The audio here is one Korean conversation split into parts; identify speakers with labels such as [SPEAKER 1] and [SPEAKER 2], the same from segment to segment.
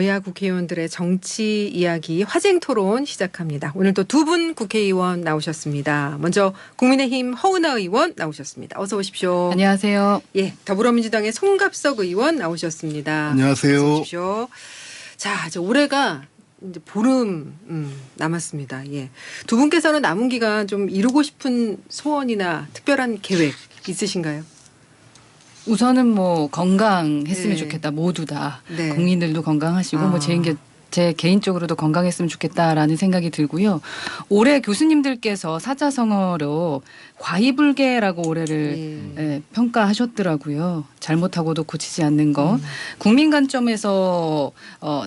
[SPEAKER 1] 여야 국회의원들의 정치 이야기 화쟁 토론 시작합니다. 오늘도 두 분 국회의원 나오셨습니다. 먼저 국민의힘 허은하 의원 나오셨습니다. 어서 오십시오.
[SPEAKER 2] 안녕하세요.
[SPEAKER 1] 예, 더불어민주당의 송갑석 의원 나오셨습니다.
[SPEAKER 3] 안녕하세요.
[SPEAKER 1] 어서 오십시오. 자, 이제 올해가 이제 보름 남았습니다. 예, 두 분께서는 남은 기간 좀 이루고 싶은 소원이나 특별한 계획 있으신가요?
[SPEAKER 2] 우선은 뭐 건강했으면
[SPEAKER 1] 네.
[SPEAKER 2] 좋겠다. 모두 다
[SPEAKER 1] 네.
[SPEAKER 2] 국민들도 건강하시고 뭐 제 개인적으로도 건강했으면 좋겠다라는 생각이 들고요. 올해 교수님들께서 사자성어로 과이불개라고 올해를 평가하셨더라고요. 잘못하고도 고치지 않는 거. 국민 관점에서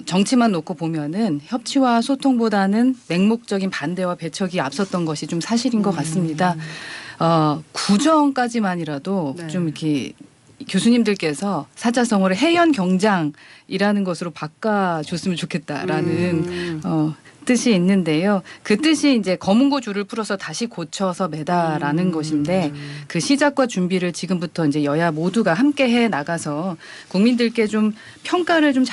[SPEAKER 2] 정치만 놓고 보면은 협치와 소통보다는 맹목적인 반대와 배척이 앞섰던 것이 좀 사실인 것 같습니다. 구정까지만이라도
[SPEAKER 1] 네.
[SPEAKER 2] 좀 이렇게 교수님들께서 사자성어를 해연 경장이라는 것으로 바꿔줬으면 좋겠다라는 뜻이 있는데요. 그 뜻이 이제 검은고 줄을 풀어서 다시 고쳐서 매다라는 것인데 그 시작과 준비를 지금부터 이제 여야 모두가 함께 해 나가서 국민들께 좀 평가를 좀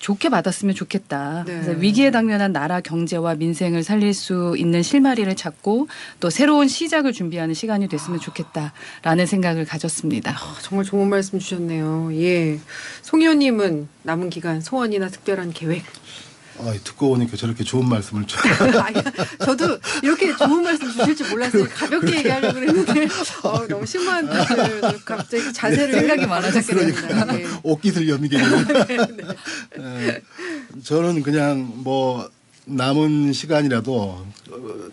[SPEAKER 2] 좋게 받았으면 좋겠다.
[SPEAKER 1] 네.
[SPEAKER 2] 그래서 위기에 당면한 나라 경제와 민생을 살릴 수 있는 실마리를 찾고 또 새로운 시작을 준비하는 시간이 됐으면 좋겠다라는 생각을 가졌습니다.
[SPEAKER 1] 정말 좋은 말씀 주셨네요. 예, 송 의원님은 남은 기간 소원이나 특별한 계획?
[SPEAKER 3] 듣고 오니까 저렇게 좋은 말씀을
[SPEAKER 1] 아니, 저도 이렇게 좋은 말씀 주실 줄 몰랐어요. 가볍게 얘기하려고 했는데 너무 심한 뜻을 갑자기 자세를
[SPEAKER 2] 생각이 많아졌게
[SPEAKER 1] 됩니다. 예.
[SPEAKER 3] 옷깃을 여미게 되는. 저는 그냥 뭐 남은 시간이라도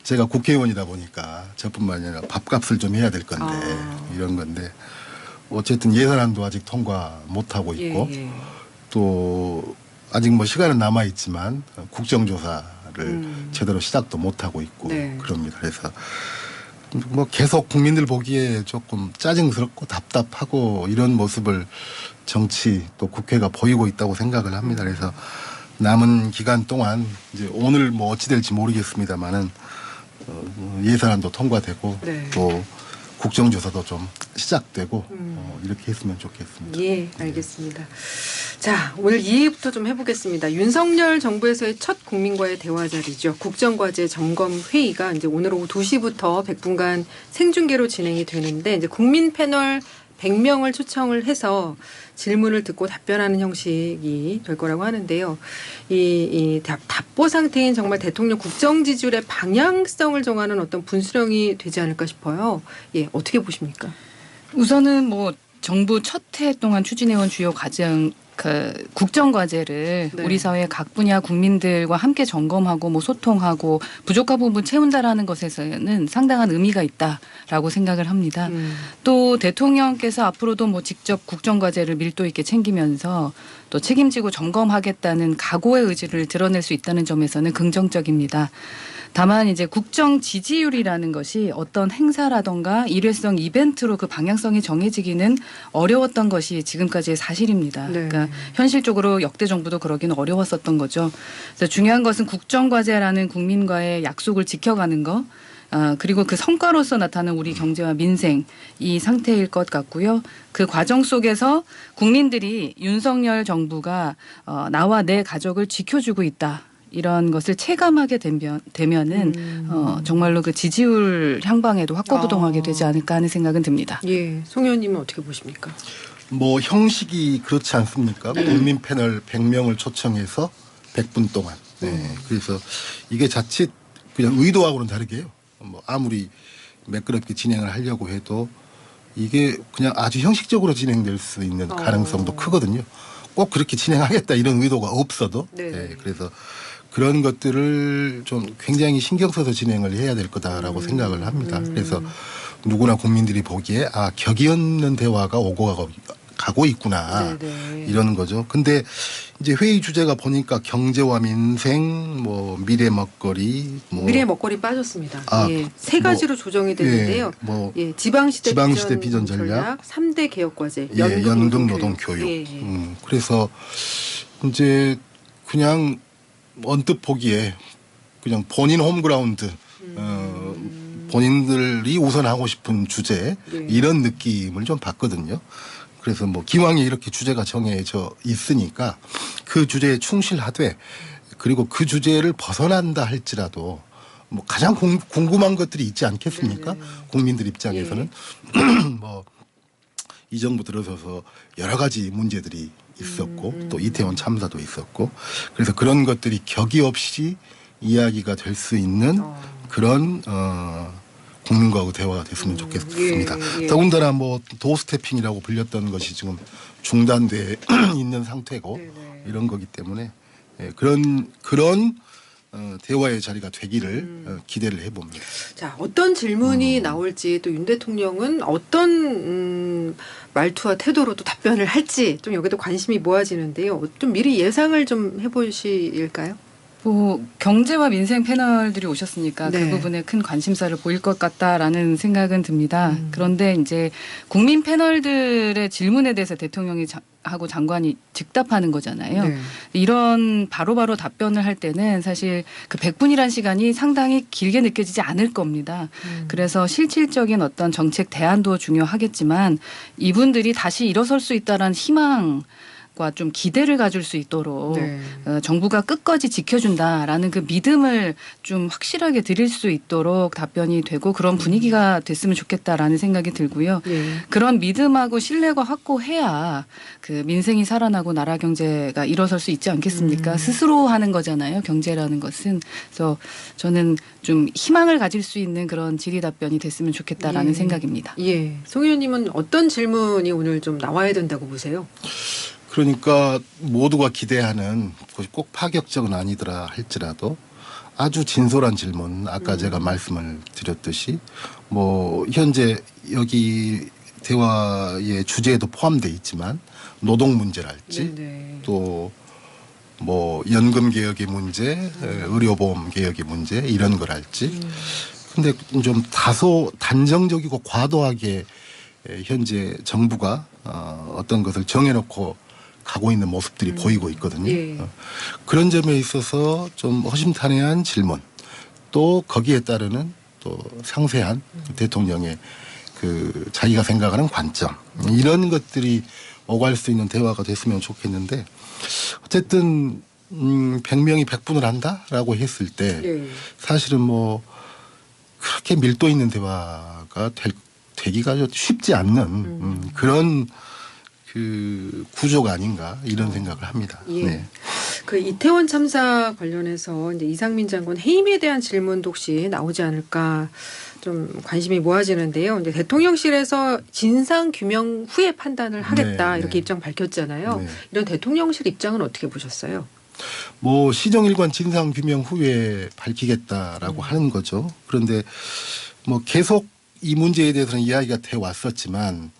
[SPEAKER 3] 제가 국회의원이다 보니까 저뿐만 아니라 밥값을 좀 해야 될 건데 이런 건데 어쨌든 예산안도 아직 통과 못하고 있고
[SPEAKER 1] 예.
[SPEAKER 3] 또 아직 뭐 시간은 남아 있지만 국정조사를 제대로 시작도 못 하고 있고
[SPEAKER 1] 네.
[SPEAKER 3] 그럽니다. 그래서 뭐 계속 국민들 보기에 조금 짜증스럽고 답답하고 이런 모습을 정치 또 국회가 보이고 있다고 생각을 합니다. 그래서 남은 기간 동안 이제 오늘 뭐 어찌 될지 모르겠습니다만은 예산안도 통과되고
[SPEAKER 1] 네.
[SPEAKER 3] 또 국정조사도 좀 시작되고 이렇게 했으면 좋겠습니다.
[SPEAKER 1] 예, 알겠습니다. 자, 오늘 이 얘기부터 좀 해보겠습니다. 윤석열 정부에서의 첫 국민과의 대화 자리죠. 국정과제 점검 회의가 이제 오늘 오후 2시부터 100분간 생중계로 진행이 되는데 이제 국민 패널 100명을 초청을 해서 질문을 듣고 답변하는 형식이 될 거라고 하는데요. 이 답보 상태인 정말 대통령 국정 지지율의 방향성을 정하는 어떤 분수령이 되지 않을까 싶어요. 예, 어떻게 보십니까?
[SPEAKER 2] 우선은 뭐 정부 첫 해 동안 추진해온 주요 과정 국정과제를
[SPEAKER 1] 네.
[SPEAKER 2] 우리 사회 각 분야 국민들과 함께 점검하고 뭐 소통하고 부족한 부분 채운다라는 것에서는 상당한 의미가 있다라고 생각을 합니다. 또 대통령께서 앞으로도 뭐 직접 국정과제를 밀도 있게 챙기면서 또 책임지고 점검하겠다는 각오의 의지를 드러낼 수 있다는 점에서는 긍정적입니다. 다만 이제 국정 지지율이라는 것이 어떤 행사라던가 일회성 이벤트로 그 방향성이 정해지기는 어려웠던 것이 지금까지의 사실입니다.
[SPEAKER 1] 네.
[SPEAKER 2] 그러니까 현실적으로 역대 정부도 그러기는 어려웠었던 거죠. 그래서 중요한 것은 국정과제라는 국민과의 약속을 지켜가는 거. 그리고 그 성과로서 나타나는 우리 경제와 민생 이 상태일 것 같고요. 그 과정 속에서 국민들이 윤석열 정부가 나와 내 가족을 지켜주고 있다. 이런 것을 체감하게 되면은 정말로 그 지지율 향방에도 확고부동하게 되지 않을까 하는 생각은 듭니다.
[SPEAKER 1] 예, 송 의원님은 어떻게 보십니까?
[SPEAKER 3] 뭐 형식이 그렇지 않습니까? 국민 패널 100명을 초청해서 100분 동안. 네. 그래서 이게 자칫 그냥 의도하고는 다르게요. 뭐 아무리 매끄럽게 진행을 하려고 해도 이게 그냥 아주 형식적으로 진행될 수 있는 가능성도 크거든요. 꼭 그렇게 진행하겠다 이런 의도가 없어도. 네. 그래서 그런 것들을 좀 굉장히 신경 써서 진행을 해야 될 거다라고 생각을 합니다. 그래서 누구나 국민들이 보기에 격이 없는 대화가 오고 가고 있구나.
[SPEAKER 1] 네네.
[SPEAKER 3] 이러는 거죠. 근데 이제 회의 주제가 보니까 경제와 민생, 뭐 미래 먹거리,
[SPEAKER 1] 미래 먹거리 빠졌습니다. 예, 세
[SPEAKER 3] 뭐,
[SPEAKER 1] 가지로 조정이 되는데요.
[SPEAKER 3] 예,
[SPEAKER 1] 지방시대
[SPEAKER 3] 비전 전략,
[SPEAKER 1] 3대 개혁과제,
[SPEAKER 3] 연금 노동 교육.
[SPEAKER 1] 예.
[SPEAKER 3] 그래서 이제 그냥 언뜻 보기에 그냥 본인 홈그라운드, 본인들이 우선하고 싶은 주제 이런 느낌을 좀 받거든요. 그래서 뭐 기왕에 이렇게 주제가 정해져 있으니까 그 주제에 충실하되 그리고 그 주제를 벗어난다 할지라도 뭐 가장 궁금한 것들이 있지 않겠습니까? 국민들 입장에서는 뭐 이 정부 들어서서 여러 가지 문제들이 있었고 또 이태원 참사도 있었고 그래서 그런 것들이 격이 없이 이야기가 될 수 있는 그런 국민과의 대화가 됐으면 좋겠습니다.
[SPEAKER 1] 예.
[SPEAKER 3] 더군다나 뭐 도스태핑이라고 불렸던 것이 지금 중단돼 있는 상태고
[SPEAKER 1] 네네.
[SPEAKER 3] 이런 거기 때문에 그런 대화의 자리가 되기를 기대를 해봅니다.
[SPEAKER 1] 자, 어떤 질문이 나올지 또 윤 대통령은 어떤 말투와 태도로 또 답변을 할지 좀 여기도 관심이 모아지는데요. 좀 미리 예상을 좀 해보실까요?
[SPEAKER 2] 뭐 경제와 민생 패널들이 오셨으니까
[SPEAKER 1] 네.
[SPEAKER 2] 그 부분에 큰 관심사를 보일 것 같다라는 생각은 듭니다. 그런데 이제 국민 패널들의 질문에 대해서 대통령이 하고 장관이 즉답하는 거잖아요.
[SPEAKER 1] 네.
[SPEAKER 2] 이런 바로바로 답변을 할 때는 사실 그 100분이라는 시간이 상당히 길게 느껴지지 않을 겁니다. 그래서 실질적인 어떤 정책 대안도 중요하겠지만 이분들이 다시 일어설 수 있다라는 희망 좀 기대를 가질 수 있도록
[SPEAKER 1] 네.
[SPEAKER 2] 정부가 끝까지 지켜준다라는 그 믿음을 좀 확실하게 드릴 수 있도록 답변이 되고 그런 분위기가 됐으면 좋겠다라는 생각이 들고요.
[SPEAKER 1] 네.
[SPEAKER 2] 그런 믿음하고 신뢰가 확고해야 그 민생이 살아나고 나라 경제가 일어설 수 있지 않겠습니까? 스스로 하는 거잖아요. 경제라는 것은. 그래서 저는 좀 희망을 가질 수 있는 그런 질의 답변이 됐으면 좋겠다라는 생각입니다.
[SPEAKER 1] 예. 송 의원님은 어떤 질문이 오늘 좀 나와야 된다고 보세요?
[SPEAKER 3] 그러니까 모두가 기대하는 꼭 파격적은 아니더라 할지라도 아주 진솔한 질문 아까 제가 말씀을 드렸듯이 뭐 현재 여기 대화의 주제에도 포함되어 있지만 노동 문제랄지
[SPEAKER 1] 네네.
[SPEAKER 3] 또 뭐 연금 개혁의 문제, 의료보험 개혁의 문제 이런 거랄지 근데 좀 다소 단정적이고 과도하게 현재 정부가 어떤 것을 정해놓고 가고 있는 모습들이 보이고 있거든요.
[SPEAKER 1] 예.
[SPEAKER 3] 그런 점에 있어서 좀 허심탄회한 질문 또 거기에 따르는 또 상세한 대통령의 그 자기가 생각하는 관점 이런 것들이 오갈 수 있는 대화가 됐으면 좋겠는데 어쨌든 100명이 100분을 한다라고 했을 때
[SPEAKER 1] 네.
[SPEAKER 3] 사실은 뭐 그렇게 밀도 있는 대화가 되기가 쉽지 않는 그런 그 구조가 아닌가 이런 생각을 합니다.
[SPEAKER 1] 예.
[SPEAKER 3] 네.
[SPEAKER 1] 그 이태원 참사 관련해서 이제 이상민 장관 해임에 대한 질문도 혹시 나오지 않을까 좀 관심이 모아지는데요. 이제 대통령실에서 진상 규명 후에 판단을 하겠다
[SPEAKER 3] 네,
[SPEAKER 1] 이렇게
[SPEAKER 3] 네.
[SPEAKER 1] 입장 밝혔잖아요.
[SPEAKER 3] 네.
[SPEAKER 1] 이런 대통령실 입장은 어떻게 보셨어요?
[SPEAKER 3] 뭐 시정일관 진상 규명 후에 밝히겠다라고 하는 거죠. 그런데 뭐 계속 이 문제에 대해서는 이야기가 돼 왔었지만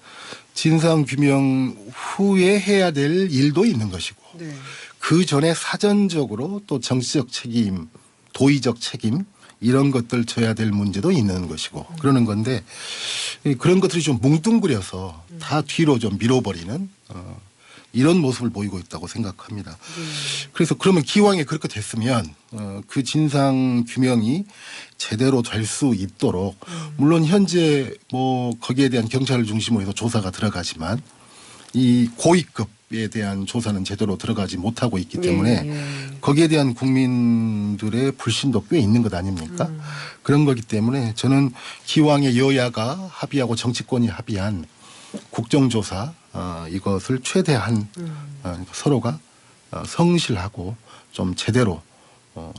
[SPEAKER 3] 진상 규명 후에 해야 될 일도 있는 것이고
[SPEAKER 1] 네.
[SPEAKER 3] 그 전에 사전적으로 또 정치적 책임, 도의적 책임 이런 것들 져야 될 문제도 있는 것이고 그러는 건데 그런 것들이 좀 뭉뚱그려서 다 뒤로 좀 밀어버리는 이런 모습을 보이고 있다고 생각합니다. 그래서 그러면 기왕에 그렇게 됐으면 그 진상 규명이 제대로 될 수 있도록 물론 현재 뭐 거기에 대한 경찰을 중심으로 해서 조사가 들어가지만 이 고위급에 대한 조사는 제대로 들어가지 못하고 있기 때문에
[SPEAKER 1] 예.
[SPEAKER 3] 거기에 대한 국민들의 불신도 꽤 있는 것 아닙니까? 그런 거기 때문에 저는 기왕에 여야가 합의하고 정치권이 합의한 국정조사 이것을 최대한 서로가 성실하고 좀 제대로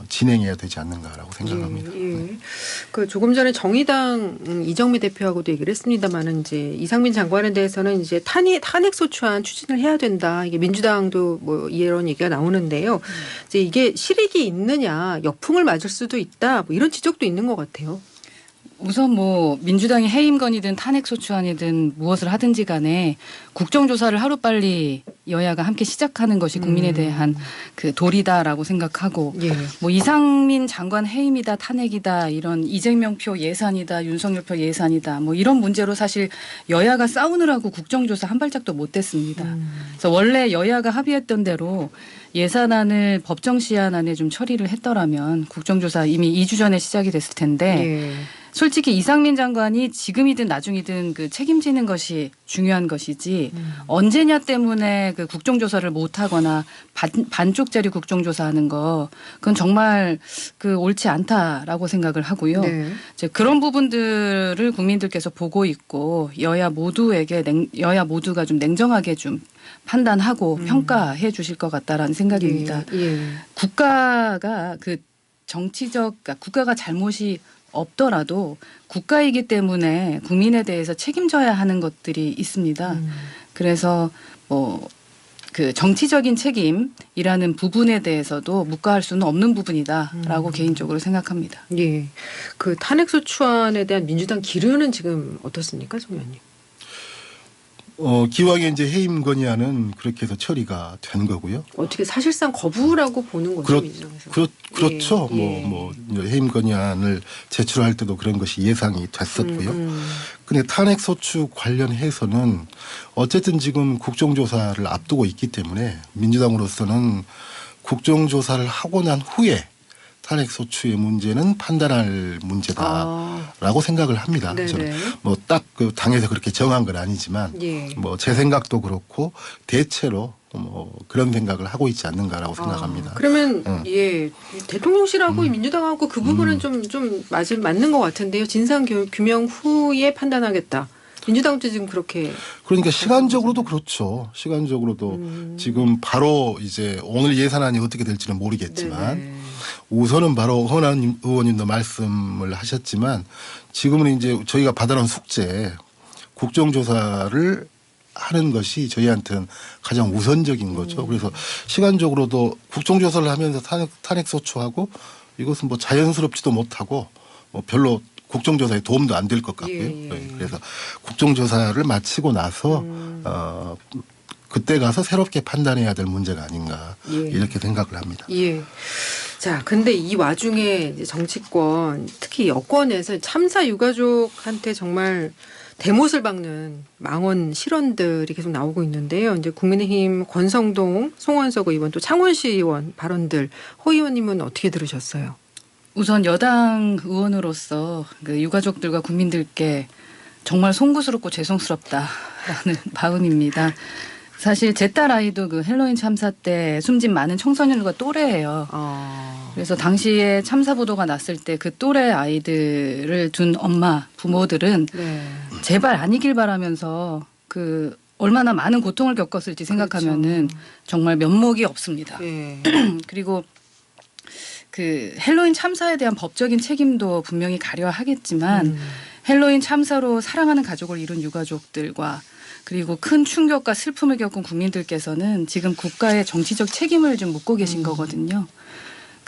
[SPEAKER 3] 진행해야 되지 않는가라고 생각합니다.
[SPEAKER 1] 예. 그 조금 전에 정의당 이정미 대표하고도 얘기를 했습니다만은 이제 이상민 장관에 대해서는 이제 탄핵 소추안 추진을 해야 된다. 이게 민주당도 뭐 이런 얘기가 나오는데요. 이제 이게 실익이 있느냐, 역풍을 맞을 수도 있다. 뭐 이런 지적도 있는 것 같아요.
[SPEAKER 2] 우선 뭐 민주당이 해임건이든 탄핵소추안이든 무엇을 하든지 간에 국정조사를 하루빨리 여야가 함께 시작하는 것이 국민에 대한 그 도리다라고 생각하고
[SPEAKER 1] 예.
[SPEAKER 2] 뭐 이상민 장관 해임이다 탄핵이다 이런 이재명표 예산이다 윤석열표 예산이다 뭐 이런 문제로 사실 여야가 싸우느라고 국정조사 한 발짝도 못 댔습니다. 그래서 원래 여야가 합의했던 대로 예산안을 법정 시한 안에 좀 처리를 했더라면 국정조사 이미 2주 전에 시작이 됐을 텐데
[SPEAKER 1] 예.
[SPEAKER 2] 솔직히 이상민 장관이 지금이든 나중이든 그 책임지는 것이 중요한 것이지 언제냐 때문에 그 국정조사를 못하거나 반쪽짜리 국정조사하는 거 그건 정말 그 옳지 않다라고 생각을 하고요.
[SPEAKER 1] 네.
[SPEAKER 2] 이제 그런 부분들을 국민들께서 보고 있고 여야 모두가 좀 냉정하게 좀 판단하고 평가해 주실 것 같다라는 생각입니다.
[SPEAKER 1] 예.
[SPEAKER 2] 국가가 그 그러니까 국가가 잘못이 없더라도 국가이기 때문에 국민에 대해서 책임져야 하는 것들이 있습니다. 그래서 뭐 그 정치적인 책임이라는 부분에 대해서도 묵과할 수는 없는 부분이다라고 개인적으로 생각합니다.
[SPEAKER 1] 예. 그 탄핵소추안에 대한 민주당 기류는 지금 어떻습니까, 송 의원님?
[SPEAKER 3] 기왕에 이제 해임 건의안은 그렇게 해서 처리가 된 거고요.
[SPEAKER 1] 어떻게 사실상 거부라고 보는 거죠, 민주당에서?
[SPEAKER 3] 그렇죠.
[SPEAKER 1] 예.
[SPEAKER 3] 뭐 해임 건의안을 제출할 때도 그런 것이 예상이 됐었고요. 근데 탄핵소추 관련해서는 어쨌든 지금 국정조사를 앞두고 있기 때문에 민주당으로서는 국정조사를 하고 난 후에 탄핵소추의 문제는 판단할 문제다라고 생각을 합니다.
[SPEAKER 1] 네네.
[SPEAKER 3] 저는 뭐 딱 그 당에서 그렇게 정한 건 아니지만
[SPEAKER 1] 예.
[SPEAKER 3] 뭐 제 생각도 그렇고 대체로 뭐 그런 생각을 하고 있지 않는가라고 생각합니다.
[SPEAKER 1] 그러면 예 대통령실하고 민주당하고 그 부분은 좀 맞는 것 같은데요. 진상 규명 후에 판단하겠다. 민주당도 지금 그렇게.
[SPEAKER 3] 그러니까 시간적으로도 그렇죠. 시간적으로도 지금 바로 이제 오늘 예산안이 어떻게 될지는 모르겠지만
[SPEAKER 1] 네네.
[SPEAKER 3] 우선은 바로 허은하 의원님도 말씀을 하셨지만 지금은 이제 저희가 받아놓은 숙제 국정조사를 하는 것이 저희한테는 가장 우선적인 거죠. 그래서 시간적으로도 국정조사를 하면서 탄핵소추하고 이것은 뭐 자연스럽지도 못하고 뭐 별로 국정조사에 도움도 안 될 것 같고요.
[SPEAKER 1] 예.
[SPEAKER 3] 네. 그래서 국정조사를 마치고 나서 그때 가서 새롭게 판단해야 될 문제가 아닌가 이렇게 생각을 합니다.
[SPEAKER 1] 예. 자, 근데 이 와중에 이제 정치권, 특히 여권에서 참사 유가족한테 정말 대못을 박는 망언 실언들이 계속 나오고 있는데요. 이제 국민의힘 권성동, 송원석 의원 또 창원시 의원 발언들 허 의원님은 어떻게 들으셨어요?
[SPEAKER 2] 우선 여당 의원으로서 그 유가족들과 국민들께 정말 송구스럽고 죄송스럽다라는 마음입니다. 사실 제 딸 아이도 그 헬로윈 참사 때 숨진 많은 청소년들과 또래예요. 그래서 당시에 참사 보도가 났을 때 그 또래 아이들을 둔 엄마, 부모들은
[SPEAKER 1] 네.
[SPEAKER 2] 제발 아니길 바라면서 그 얼마나 많은 고통을 겪었을지 생각하면은 정말 면목이 없습니다.
[SPEAKER 1] 예.
[SPEAKER 2] 그리고 그 헬로윈 참사에 대한 법적인 책임도 분명히 가려야 하겠지만 헬로윈 참사로 사랑하는 가족을 잃은 유가족들과 그리고 큰 충격과 슬픔을 겪은 국민들께서는 지금 국가의 정치적 책임을 좀 묻고 계신 거거든요.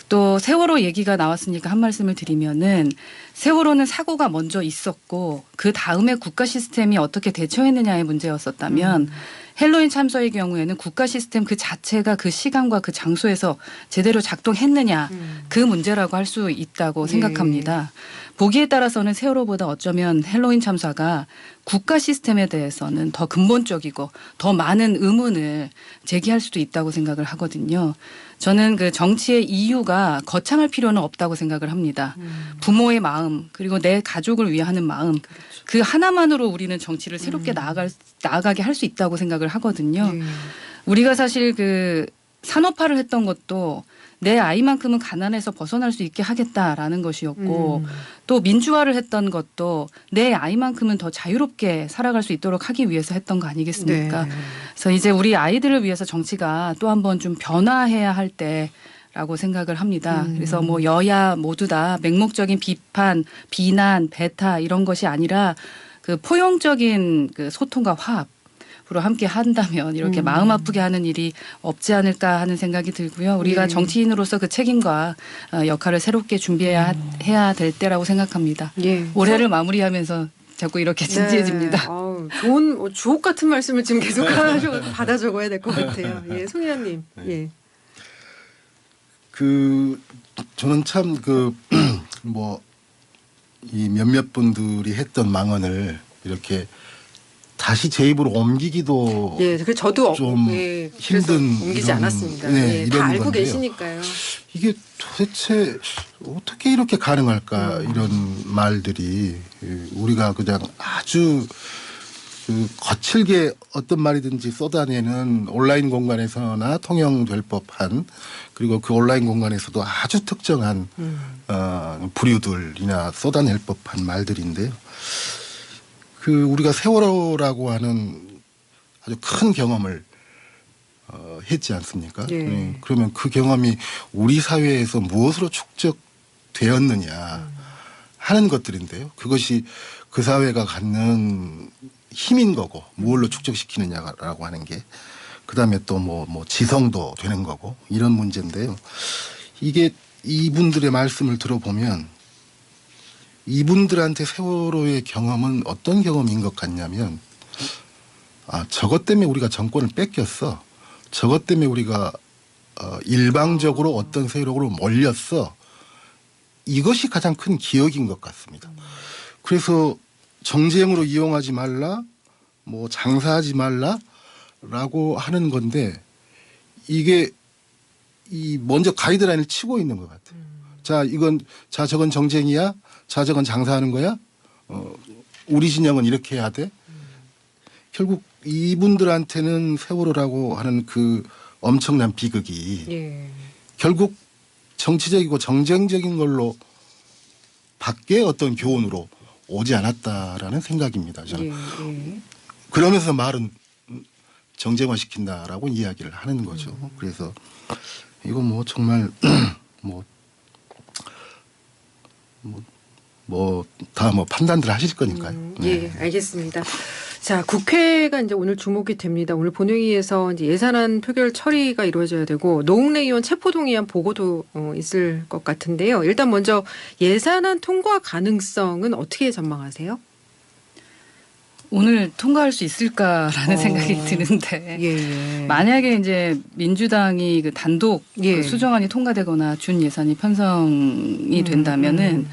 [SPEAKER 2] 또 세월호 얘기가 나왔으니까 한 말씀을 드리면은 세월호는 사고가 먼저 있었고 그 다음에 국가 시스템이 어떻게 대처했느냐의 문제였었다면 헬로윈 참사의 경우에는 국가 시스템 그 자체가 그 시간과 그 장소에서 제대로 작동했느냐 그 문제라고 할 수 있다고 생각합니다. 보기에 따라서는 세월호보다 어쩌면 헬로윈 참사가 국가 시스템에 대해서는 더 근본적이고 더 많은 의문을 제기할 수도 있다고 생각을 하거든요. 저는 그 정치의 이유가 거창할 필요는 없다고 생각을 합니다. 부모의 마음 그리고 내 가족을 위하는 마음 그 하나만으로 우리는 정치를 새롭게 나아가게 할 수 있다고 생각을 하거든요. 우리가 사실 그 산업화를 했던 것도 내 아이만큼은 가난에서 벗어날 수 있게 하겠다라는 것이었고 또 민주화를 했던 것도 내 아이만큼은 더 자유롭게 살아갈 수 있도록 하기 위해서 했던 거 아니겠습니까?
[SPEAKER 1] 네.
[SPEAKER 2] 그래서 이제 우리 아이들을 위해서 정치가 또 한 번 좀 변화해야 할 때라고 생각을 합니다. 그래서 뭐 여야 모두 다 맹목적인 비판, 비난, 배타 이런 것이 아니라 그 포용적인 그 소통과 화합 으로 함께 한다면 이렇게 마음 아프게 하는 일이 없지 않을까 하는 생각이 들고요. 우리가 정치인으로서 그 책임과 역할을 새롭게 준비해야 해야 될 때라고 생각합니다.
[SPEAKER 1] 예.
[SPEAKER 2] 올해를 마무리하면서 자꾸 이렇게 진지해집니다.
[SPEAKER 1] 네. 좋은 주옥 같은 말씀을 지금 계속 받아 적어야 될 것 같아요. 예, 송 의원님. 예.
[SPEAKER 3] 저는 참 뭐 이 몇몇 분들이 했던 망언을 이렇게 다시 제 입으로 옮기기도
[SPEAKER 1] 예, 그래서 저도
[SPEAKER 3] 좀
[SPEAKER 1] 그래서
[SPEAKER 3] 힘든
[SPEAKER 1] 옮기지 않았습니다.
[SPEAKER 3] 네,
[SPEAKER 1] 예, 다
[SPEAKER 3] 이런
[SPEAKER 1] 알고
[SPEAKER 3] 건데요.
[SPEAKER 1] 계시니까요.
[SPEAKER 3] 이게 도대체 어떻게 이렇게 가능할까 이런 말들이 우리가 그냥 아주 그 거칠게 어떤 말이든지 쏟아내는 온라인 공간에서나 통용될 법한 그리고 그 온라인 공간에서도 아주 특정한 부류들이나 쏟아낼 법한 말들인데요. 그 우리가 세월호라고 하는 아주 큰 경험을 했지 않습니까?
[SPEAKER 1] 예.
[SPEAKER 3] 그러면 그 경험이 우리 사회에서 무엇으로 축적되었느냐 하는 것들인데요. 그것이 그 사회가 갖는 힘인 거고 무엇로 축적시키느냐라고 하는 게 그다음에 또 뭐 지성도 되는 거고 이런 문제인데요. 이게 이분들의 말씀을 들어보면 이분들한테 세월호의 경험은 어떤 경험인 것 같냐면 저것 때문에 우리가 정권을 뺏겼어. 저것 때문에 우리가 일방적으로 어떤 세력으로 몰렸어. 이것이 가장 큰 기억인 것 같습니다. 그래서 정쟁으로 이용하지 말라, 뭐 장사하지 말라라고 하는 건데 이게 이 먼저 가이드라인을 치고 있는 것 같아요. 저건 정쟁이야, 저건 장사하는 거야. 우리 진영은 이렇게 해야 돼. 결국 이분들한테는 세월호라고 하는 그 엄청난 비극이
[SPEAKER 1] 예.
[SPEAKER 3] 결국 정치적이고 정쟁적인 걸로 밖에 어떤 교훈으로 오지 않았다라는 생각입니다. 저는.
[SPEAKER 1] 예.
[SPEAKER 3] 그러면서 말은 정쟁화 시킨다라고 이야기를 하는 거죠. 그래서 이거 뭐 정말 다 판단들 하실 거니까요.
[SPEAKER 1] 예, 알겠습니다. 자, 국회가 이제 오늘 주목이 됩니다. 오늘 본회의에서 이제 예산안 표결 처리가 이루어져야 되고 노웅래 의원 체포동의안 보고도 있을 것 같은데요. 일단 먼저 예산안 통과 가능성은 어떻게 전망하세요?
[SPEAKER 2] 오늘 통과할 수 있을까라는 생각이 드는데
[SPEAKER 1] 예.
[SPEAKER 2] 만약에 이제 민주당이 그 단독
[SPEAKER 1] 예.
[SPEAKER 2] 그 수정안이 통과되거나 준 예산이 편성이 된다면은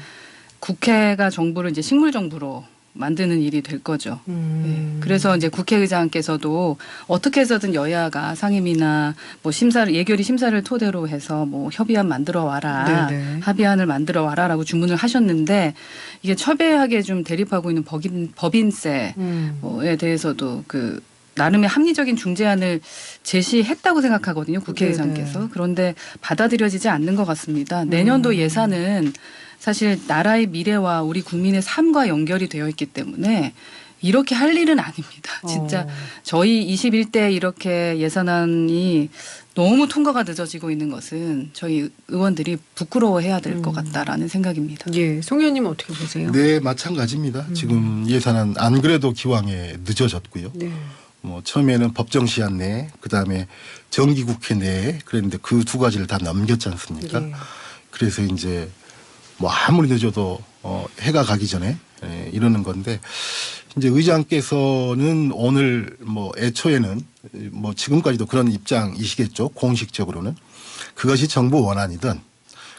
[SPEAKER 2] 국회가 정부를 이제 식물 정부로 만드는 일이 될 거죠. 네. 그래서 이제 국회의장께서도 어떻게 해서든 여야가 상임위나 뭐 예결위 심사를 토대로 해서 뭐 협의안 만들어 와라,
[SPEAKER 1] 네네.
[SPEAKER 2] 합의안을 만들어 와라라고 주문을 하셨는데 이게 첨예하게 좀 대립하고 있는 법인세에 대해서도 그 나름의 합리적인 중재안을 제시했다고 생각하거든요. 국회의장께서.
[SPEAKER 1] 네네.
[SPEAKER 2] 그런데 받아들여지지 않는 것 같습니다. 내년도 예산은 사실 나라의 미래와 우리 국민의 삶과 연결이 되어 있기 때문에 이렇게 할 일은 아닙니다. 진짜 저희 21대 이렇게 예산안이 너무 통과가 늦어지고 있는 것은 저희 의원들이 부끄러워해야 될 것 같다라는 생각입니다.
[SPEAKER 1] 예, 송 의원님은 어떻게 보세요?
[SPEAKER 3] 네, 마찬가지입니다. 지금 예산안 안 그래도 기왕에 늦어졌고요.
[SPEAKER 1] 네.
[SPEAKER 3] 뭐 처음에는 법정 시한 내에 그다음에 정기국회 내에 그랬는데 그 두 가지를 다 넘겼지 않습니까?
[SPEAKER 1] 예.
[SPEAKER 3] 그래서 이제 뭐 아무리 늦어도 해가 가기 전에 이러는 건데 이제 의장께서는 오늘 뭐 애초에는 뭐 지금까지도 그런 입장이시겠죠. 공식적으로는 그것이 정부 원안이든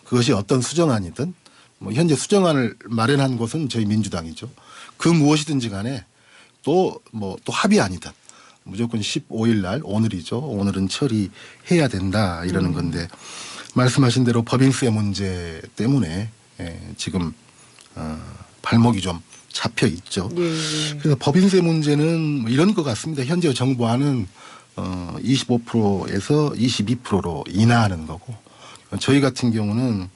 [SPEAKER 3] 그것이 어떤 수정안이든 뭐 현재 수정안을 마련한 것은 저희 민주당이죠. 그 무엇이든지 간에 또 합의안이든 무조건 15일 날 오늘이죠. 오늘은 처리해야 된다 이러는 건데 말씀하신 대로 법인세 문제 때문에 지금 발목이 좀 잡혀 있죠.
[SPEAKER 1] 예.
[SPEAKER 3] 그래서 법인세 문제는 뭐 이런 것 같습니다. 현재 정부안은 25%에서 22%로 인하하는 거고 저희 같은 경우는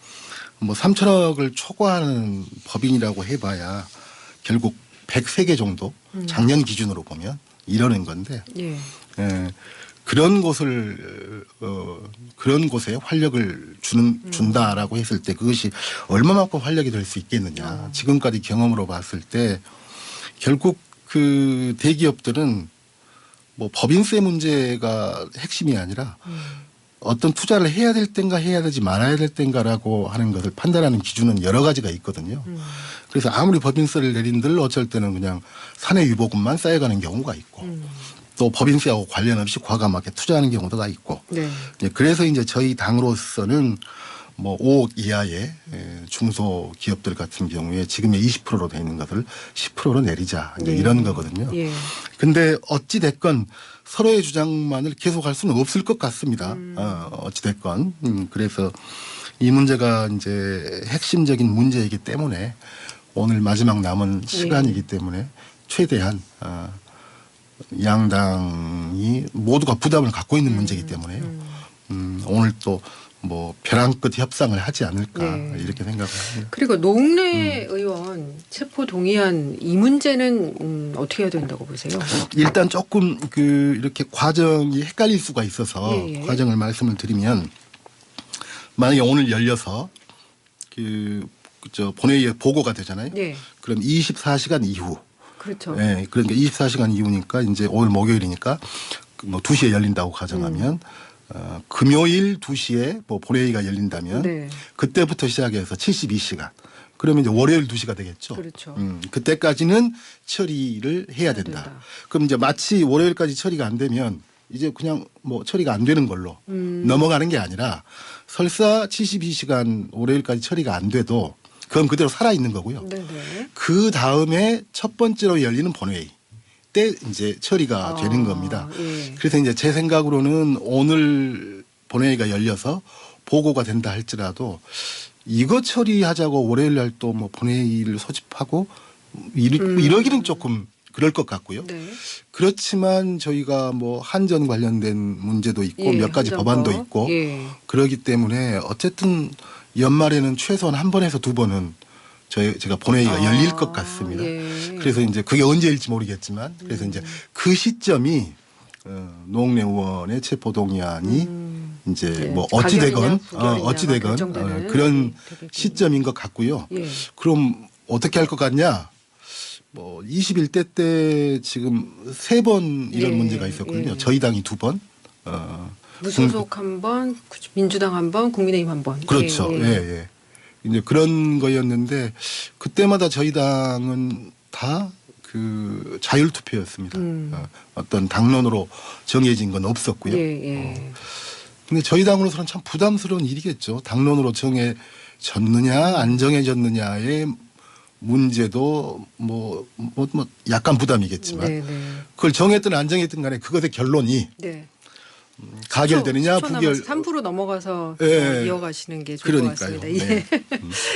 [SPEAKER 3] 뭐 3천억을 초과하는 법인이라고 해봐야 결국 103개 정도 작년 기준으로 보면 이러는 건데
[SPEAKER 1] 예.
[SPEAKER 3] 그런 곳에 활력을 준다라고 했을 때 그것이 얼마만큼 활력이 될 수 있겠느냐. 지금까지 경험으로 봤을 때 결국 그 대기업들은 뭐 법인세 문제가 핵심이 아니라 어떤 투자를 해야 될 땐가 해야 되지 말아야 될 땐가라고 하는 것을 판단하는 기준은 여러 가지가 있거든요. 그래서 아무리 법인세를 내린들 어쩔 때는 그냥 사내 유보금만 쌓여가는 경우가 있고 또 법인세하고 관련 없이 과감하게 투자하는 경우가 있고
[SPEAKER 1] 네.
[SPEAKER 3] 그래서 이제 저희 당으로서는 뭐 5억 이하의 중소기업들 같은 경우에 지금의 20%로 되어 있는 것을 10%로 내리자 이제 이런 거거든요. 그런데 어찌 됐건 서로의 주장만을 계속할 수는 없을 것 같습니다. 어찌 됐건 그래서 이 문제가 이제 핵심적인 문제이기 때문에 오늘 마지막 남은 시간이기 때문에 최대한 양당이 모두가 부담을 갖고 있는 문제이기 때문에요. 오늘 또 뭐 벼랑 끝 협상을 하지 않을까 이렇게 생각을 합니다.
[SPEAKER 1] 그리고 노웅래 의원 체포 동의안 이 문제는 어떻게 해야 된다고 보세요?
[SPEAKER 3] 일단 조금 이렇게 과정이 헷갈릴 수가 있어서 과정을 말씀을 드리면 만약에 오늘 열려서 본회의에 보고가 되잖아요.
[SPEAKER 1] 네.
[SPEAKER 3] 그럼 24시간 이후.
[SPEAKER 1] 그렇죠.
[SPEAKER 3] 네, 그러니까 24시간 이후니까 이제 오늘 목요일이니까 뭐 2시에 열린다고 가정하면 금요일 2시에 뭐 본회의가 열린다면
[SPEAKER 1] 네.
[SPEAKER 3] 그때부터 시작해서 72시간. 그러면 이제 월요일 2시가 되겠죠.
[SPEAKER 1] 그렇죠.
[SPEAKER 3] 그때까지는 처리를 해야 된다. 그럼 이제 마치 월요일까지 처리가 안 되면 이제 그냥 뭐 처리가 안 되는 걸로 넘어가는 게 아니라 설사 72시간 월요일까지 처리가 안 돼도 그건 그대로 살아 있는 거고요.
[SPEAKER 1] 네네.
[SPEAKER 3] 그 다음에 첫 번째로 열리는 본회의 때 이제 처리가 되는 겁니다.
[SPEAKER 1] 예.
[SPEAKER 3] 그래서 이제 제 생각으로는 오늘 본회의가 열려서 보고가 된다 할지라도 이거 처리하자고 월요일 날 또 뭐 본회의를 소집하고 이러기는 조금 그럴 것 같고요.
[SPEAKER 1] 네.
[SPEAKER 3] 그렇지만 저희가 뭐 한전 관련된 문제도 있고 몇 가지
[SPEAKER 1] 한전법.
[SPEAKER 3] 법안도 있고 그러기 때문에 어쨌든 연말에는 최소한 한 번에서 두 번은 제가 본회의가 열릴 것 같습니다. 그래서 이제 그게 언제일지 모르겠지만 그래서 이제 그 시점이 노웅래 의원의 체포동의안이 이제 뭐 어찌되건 그런 시점인 것 같고요. 그럼 어떻게 할 것 같냐? 뭐 21대 때 지금 3번 이런 문제가 있었거든요. 저희 당이 2번.
[SPEAKER 1] 무소속 한 번, 민주당 한 번, 국민의힘 한 번.
[SPEAKER 3] 그렇죠. 예. 이제 그런 거였는데 그때마다 저희 당은 다 그 자율 투표였습니다. 어떤 당론으로 정해진 건 없었고요. 근데 저희 당으로서는 참 부담스러운 일이겠죠. 당론으로 정해졌느냐 안 정해졌느냐의 문제도 뭐 약간 부담이겠지만 그걸 정했든 안 정했든 간에 그것의 결론이 가결되느냐 부결
[SPEAKER 1] 3% 넘어가서 이어가시는 게 좋을 것 같습니다.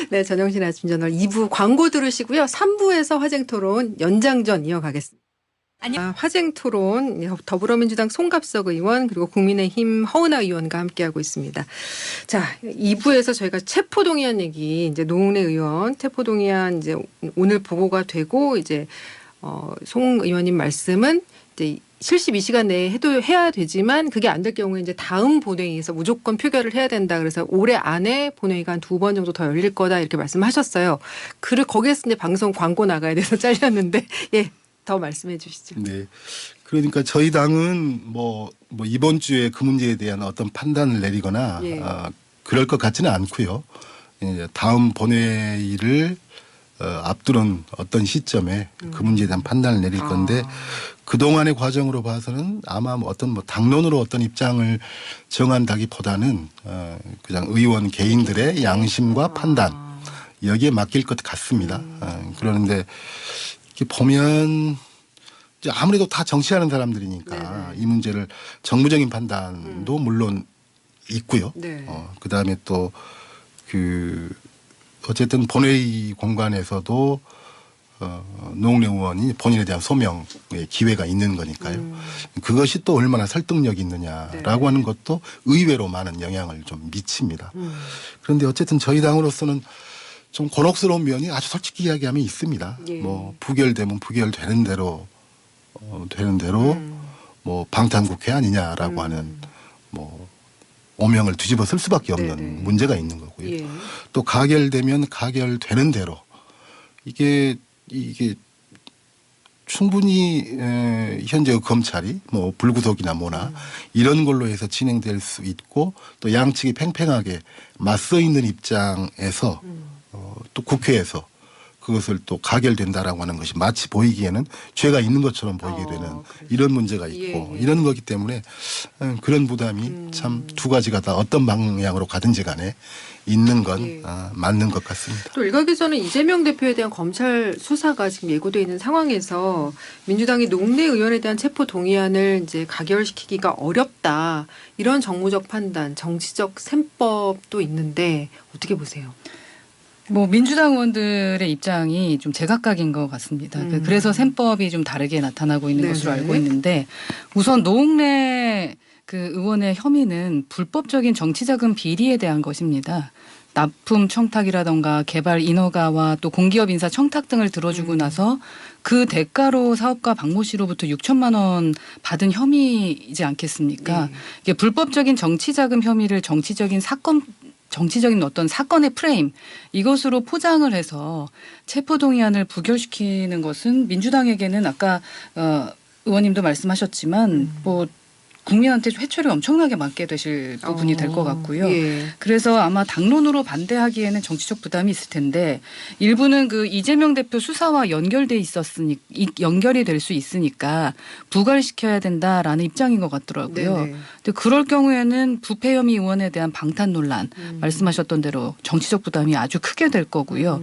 [SPEAKER 1] 네, 전영신 아침 저널 2부 광고 들으시고요. 3부에서 화쟁토론 연장전 이어가겠습니다. 화쟁토론 더불어민주당 송갑석 의원 그리고 국민의힘 허은하 의원과 함께하고 있습니다. 자, 2부에서 저희가 체포동의안 얘기 이제 노웅래 의원 체포동의안 이제 오늘 보고가 되고 이제 송 의원님 말씀은 이제 72시간 내에 해야 되지만 그게 안 될 경우에 이제 다음 본회의에서 무조건 표결을 해야 된다. 그래서 올해 안에 본회의가 한 2번 정도 더 열릴 거다 이렇게 말씀하셨어요. 거기에서 이제 방송 광고 나가야 돼서 잘렸는데 더 말씀해 주시죠.
[SPEAKER 3] 네. 그러니까 저희 당은 뭐 이번 주에 그 문제에 대한 어떤 판단을 내리거나 그럴 것 같지는 않고요. 이제 다음 본회의를 앞두는 어떤 시점에 그 문제에 대한 판단을 내릴 건데 그동안의 과정으로 봐서는 아마 어떤 당론으로 어떤 입장을 정한다기보다는 그냥 의원 개인들의 양심과 판단 여기에 맡길 것 같습니다. 그러는데 이렇게 보면 이제 아무래도 다 정치하는 사람들이니까 이 문제를 정무적인 판단도 물론 있고요. 그다음에 또 어쨌든 본회의 공간에서도 노웅래 의원이 본인에 대한 소명의 기회가 있는 거니까요. 그것이 또 얼마나 설득력이 있느냐라고 하는 것도 의외로 많은 영향을 좀 미칩니다. 그런데 어쨌든 저희 당으로서는 좀 곤혹스러운 면이 아주 솔직히 이야기하면 있습니다. 뭐 부결되면 부결되는 대로 뭐 방탄국회 아니냐라고 하는 뭐 오명을 뒤집어 쓸 수밖에 없는 문제가 있는 거고요. 또 가결되면 가결되는 대로 이게 충분히 현재 검찰이 뭐 불구속이나 뭐나 이런 걸로 해서 진행될 수 있고 또 양측이 팽팽하게 맞서 있는 입장에서 또 국회에서 그것을 또 가결된다라고 하는 것이 마치 보이기에는 죄가 있는 것처럼 보이게 되는
[SPEAKER 1] 그래서.
[SPEAKER 3] 이런 문제가 있고
[SPEAKER 1] 예.
[SPEAKER 3] 이런 거기 때문에 그런 부담이 참 두 가지가 다 어떤 방향으로 가든지 간에 있는 건
[SPEAKER 1] 예.
[SPEAKER 3] 맞는 것 같습니다.
[SPEAKER 1] 또 일각에서는 이재명 대표에 대한 검찰 수사가 지금 예고돼 있는 상황에서 민주당이 농내 의원에 대한 체포 동의안을 이제 가결시키기가 어렵다 이런 정무적 판단, 정치적 셈법도 있는데 어떻게 보세요?
[SPEAKER 2] 뭐 민주당 의원들의 입장이 좀 제각각인 것 같습니다. 그래서 셈법이 좀 다르게 나타나고 있는
[SPEAKER 1] 네네.
[SPEAKER 2] 것으로 알고 있는데 우선 노웅래 그 의원의 혐의는 불법적인 정치자금 비리에 대한 것입니다. 납품 청탁이라던가 개발 인허가와 또 공기업 인사 청탁 등을 들어주고 나서 그 대가로 사업가 박모 씨로부터 6천만 원 받은 혐의이지 않겠습니까?
[SPEAKER 1] 네.
[SPEAKER 2] 이게 불법적인 정치자금 혐의를 정치적인 어떤 사건의 프레임 이것으로 포장을 해서 체포동의안을 부결시키는 것은 민주당에게는 아까 의원님도 말씀하셨지만 뭐 국민한테 회초리 엄청나게 맞게 되실 부분이 될 것 같고요.
[SPEAKER 1] 예.
[SPEAKER 2] 그래서 아마 당론으로 반대하기에는 정치적 부담이 있을 텐데 일부는 그 이재명 대표 수사와 연결이 될 수 있으니까 부결시켜야 된다라는 입장인 것 같더라고요.
[SPEAKER 1] 네네.
[SPEAKER 2] 근데 그럴 경우에는 부패 혐의 의원에 대한 방탄 논란 말씀하셨던 대로 정치적 부담이 아주 크게 될 거고요.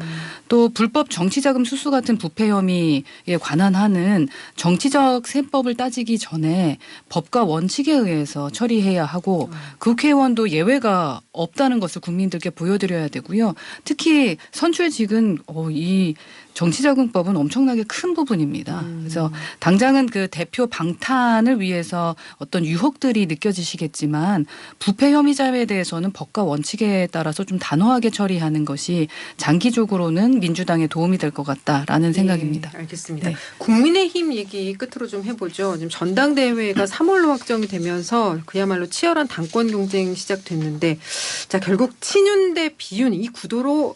[SPEAKER 2] 또 불법 정치자금 수수 같은 부패 혐의에 관한 한은 정치적 셈법을 따지기 전에 법과 원칙에 의해서 처리해야 하고 국회의원도 예외가 없다는 것을 국민들께 보여드려야 되고요. 특히 선출직은 이 정치자금법은 엄청나게 큰 부분입니다. 그래서 당장은 그 대표 방탄을 위해서 어떤 유혹들이 느껴지시겠지만 부패 혐의자에 대해서는 법과 원칙에 따라서 좀 단호하게 처리하는 것이 장기적으로는 민주당에 도움이 될 것 같다라는 생각입니다.
[SPEAKER 1] 알겠습니다.
[SPEAKER 2] 네.
[SPEAKER 1] 국민의힘 얘기 끝으로 좀 해보죠. 지금 전당대회가 3월로 확정이 되면서 그야말로 치열한 당권 경쟁 시작됐는데 자 결국 친윤 대 비윤 이 구도로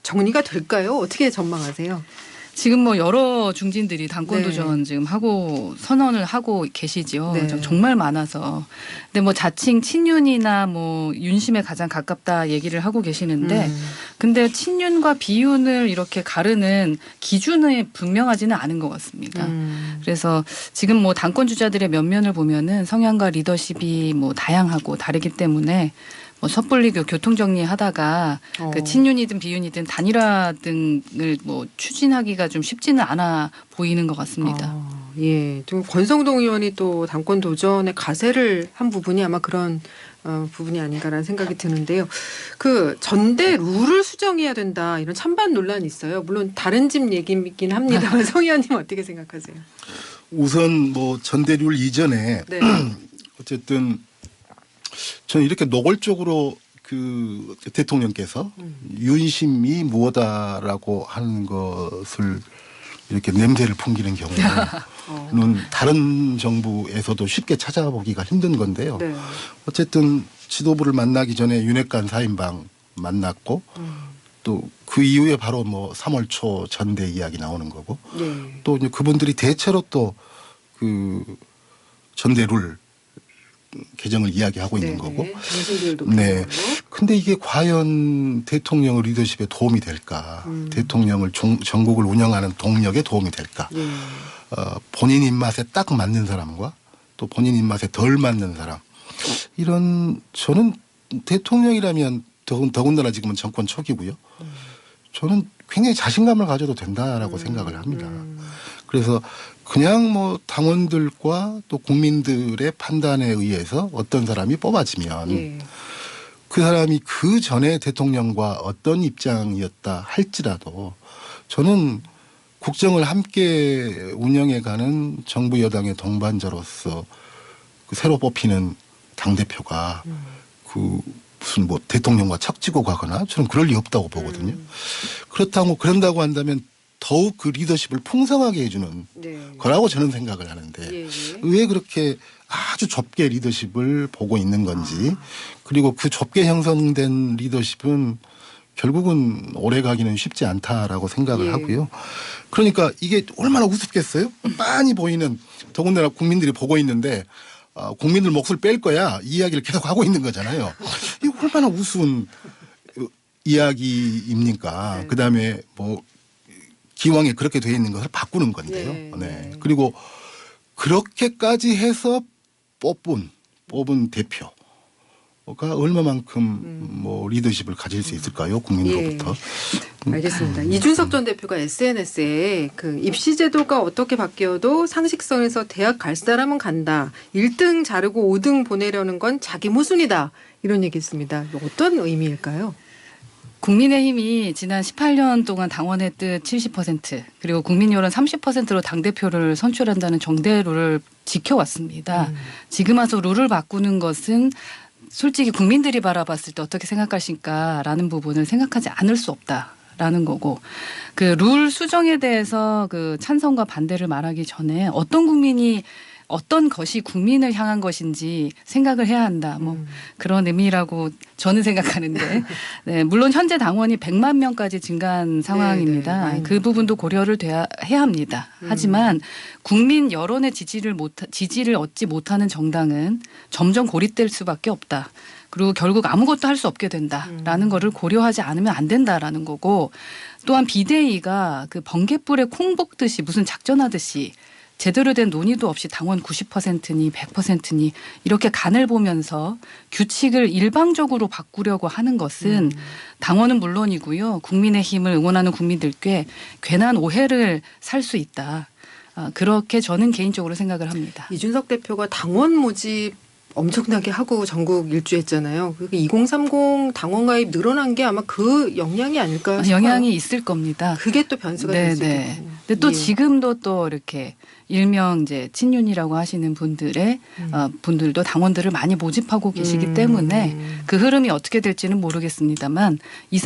[SPEAKER 1] 정리가 될까요? 어떻게 전망하세요?
[SPEAKER 2] 지금 뭐 여러 중진들이 당권
[SPEAKER 1] 네.
[SPEAKER 2] 도전 지금 하고 선언을 하고 계시죠.
[SPEAKER 1] 네.
[SPEAKER 2] 정말 많아서. 근데 뭐 자칭 친윤이나 뭐 윤심에 가장 가깝다 얘기를 하고 계시는데 근데 친윤과 비윤을 이렇게 가르는 기준이 분명하지는 않은 것 같습니다. 그래서 지금 뭐 당권 주자들의 면면을 보면은 성향과 리더십이 뭐 다양하고 다르기 때문에 뭐 섣불리 그 교통 정리하다가 그 친윤이든 비윤이든 단일화 등을 뭐 추진하기가 좀 쉽지는 않아 보이는 것 같습니다.
[SPEAKER 1] 예, 지금 권성동 의원이 또 당권 도전에 가세를 한 부분이 아마 그런 부분이 아닌가라는 생각이 드는데요. 그 전대 룰을 수정해야 된다 이런 찬반 논란이 있어요. 물론 다른 집 얘기이긴 합니다만 성 의원님 어떻게 생각하세요?
[SPEAKER 3] 우선 뭐 전대룰 이전에
[SPEAKER 1] 네.
[SPEAKER 3] 어쨌든 저는 이렇게 노골적으로 그 대통령께서 윤심이 무엇다라고 하는 것을 이렇게 냄새를 풍기는 경우는 다른 정부에서도 쉽게 찾아보기가 힘든 건데요.
[SPEAKER 1] 네.
[SPEAKER 3] 어쨌든 지도부를 만나기 전에 윤핵관 4인방 만났고 또 그 이후에 바로 뭐 3월 초 전대 이야기 나오는 거고
[SPEAKER 1] 네.
[SPEAKER 3] 또 이제 그분들이 대체로 또 그 전대룰 개정을 이야기하고 있는 거고. 네. 근데 이게 과연 대통령의 리더십에 도움이 될까? 대통령을 전국을 운영하는 동력에 도움이 될까?
[SPEAKER 1] 네.
[SPEAKER 3] 본인 입맛에 딱 맞는 사람과 또 본인 입맛에 덜 맞는 사람. 이런 저는 대통령이라면 더군다나 지금은 정권 초기고요. 저는 굉장히 자신감을 가져도 된다라고 생각을 합니다. 그래서 그냥 뭐 당원들과 또 국민들의 판단에 의해서 어떤 사람이 뽑아지면
[SPEAKER 1] 예.
[SPEAKER 3] 그 사람이 그 전에 대통령과 어떤 입장이었다 할지라도 저는 국정을 함께 운영해가는 정부 여당의 동반자로서 그 새로 뽑히는 당대표가 그 무슨 뭐 대통령과 척지고 가거나 저는 그럴 리 없다고 보거든요. 그런다고 한다면 더욱 그 리더십을 풍성하게 해주는
[SPEAKER 1] 네.
[SPEAKER 3] 거라고 저는 생각을 하는데
[SPEAKER 1] 예, 예.
[SPEAKER 3] 왜 그렇게 아주 좁게 리더십을 보고 있는 건지 그리고 그 좁게 형성된 리더십은 결국은 오래 가기는 쉽지 않다라고 생각을
[SPEAKER 1] 예.
[SPEAKER 3] 하고요. 그러니까 이게 얼마나 우습겠어요? 빤히 보이는 더군다나 국민들이 보고 있는데 국민들 몫을 뺄 거야 이 이야기를 계속 하고 있는 거잖아요. 이거 얼마나 우스운 이야기입니까?
[SPEAKER 1] 네.
[SPEAKER 3] 그다음에 뭐 기왕에 그렇게 돼 있는 것을 바꾸는 건데요.
[SPEAKER 1] 예.
[SPEAKER 3] 네. 그리고 그렇게까지 해서 뽑은 대표가 얼마만큼 뭐 리더십을 가질 수 있을까요? 국민으로부터.
[SPEAKER 1] 알겠습니다. 이준석 전 대표가 SNS에 그 입시 제도가 어떻게 바뀌어도 상식선에서 대학 갈 사람은 간다. 1등 자르고 5등 보내려는 건 자기 모순이다. 이런 얘기했습니다. 어떤 의미일까요?
[SPEAKER 2] 국민의힘이 지난 18년 동안 당원의 뜻 70% 그리고 국민 여론 30%로 당대표를 선출한다는 정대 룰을 지켜왔습니다. 지금 와서 룰을 바꾸는 것은 솔직히 국민들이 바라봤을 때 어떻게 생각하실까라는 부분을 생각하지 않을 수 없다라는 거고 그 룰 수정에 대해서 그 찬성과 반대를 말하기 전에 어떤 국민이 어떤 것이 국민을 향한 것인지 생각을 해야 한다. 뭐 그런 의미라고 저는 생각하는데 네, 물론 현재 당원이 100만 명까지 증가한 상황입니다.
[SPEAKER 1] 네.
[SPEAKER 2] 그 부분도 고려를 해야 합니다. 하지만 국민 여론의 지지를 얻지 못하는 정당은 점점 고립될 수밖에 없다. 그리고 결국 아무것도 할 수 없게 된다라는 거를 고려하지 않으면 안 된다라는 거고 또한 비대위가 그 번갯불에 콩 볶듯이 무슨 작전하듯이 제대로 된 논의도 없이 당원 90%니 100%니 이렇게 간을 보면서 규칙을 일방적으로 바꾸려고 하는 것은 당원은 물론이고요. 국민의힘을 응원하는 국민들께 괜한 오해를 살 수 있다. 그렇게 저는 개인적으로 생각을 합니다.
[SPEAKER 1] 이준석 대표가 당원 모집 엄청나게 하고 전국 일주했잖아요. 2030 당원 가입 늘어난 게 아마 그 영향이 아닐까 싶어요.
[SPEAKER 2] 영향이 있을 겁니다.
[SPEAKER 1] 그게 또 변수가 될 수
[SPEAKER 2] 네네.
[SPEAKER 1] 있겠군요.
[SPEAKER 2] 근데 또
[SPEAKER 1] 예.
[SPEAKER 2] 지금도 또 이렇게 일명 이제 친윤이라고 하시는 분들의 분들도 당원들을 많이 모집하고 계시기 때문에 그 흐름이 어떻게 될지는 모르겠습니다만 20,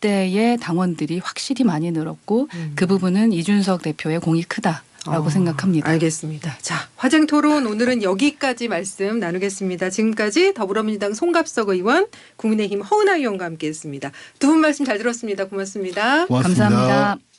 [SPEAKER 2] 30대의 당원들이 확실히 많이 늘었고 그 부분은 이준석 대표의 공이 크다라고 생각합니다.
[SPEAKER 1] 알겠습니다. 자, 화쟁 토론 오늘은 여기까지 말씀 나누겠습니다. 지금까지 더불어민주당 송갑석 의원, 국민의힘 허은하 의원과 함께했습니다. 두 분 말씀 잘 들었습니다. 고맙습니다.
[SPEAKER 3] 고맙습니다.
[SPEAKER 2] 감사합니다.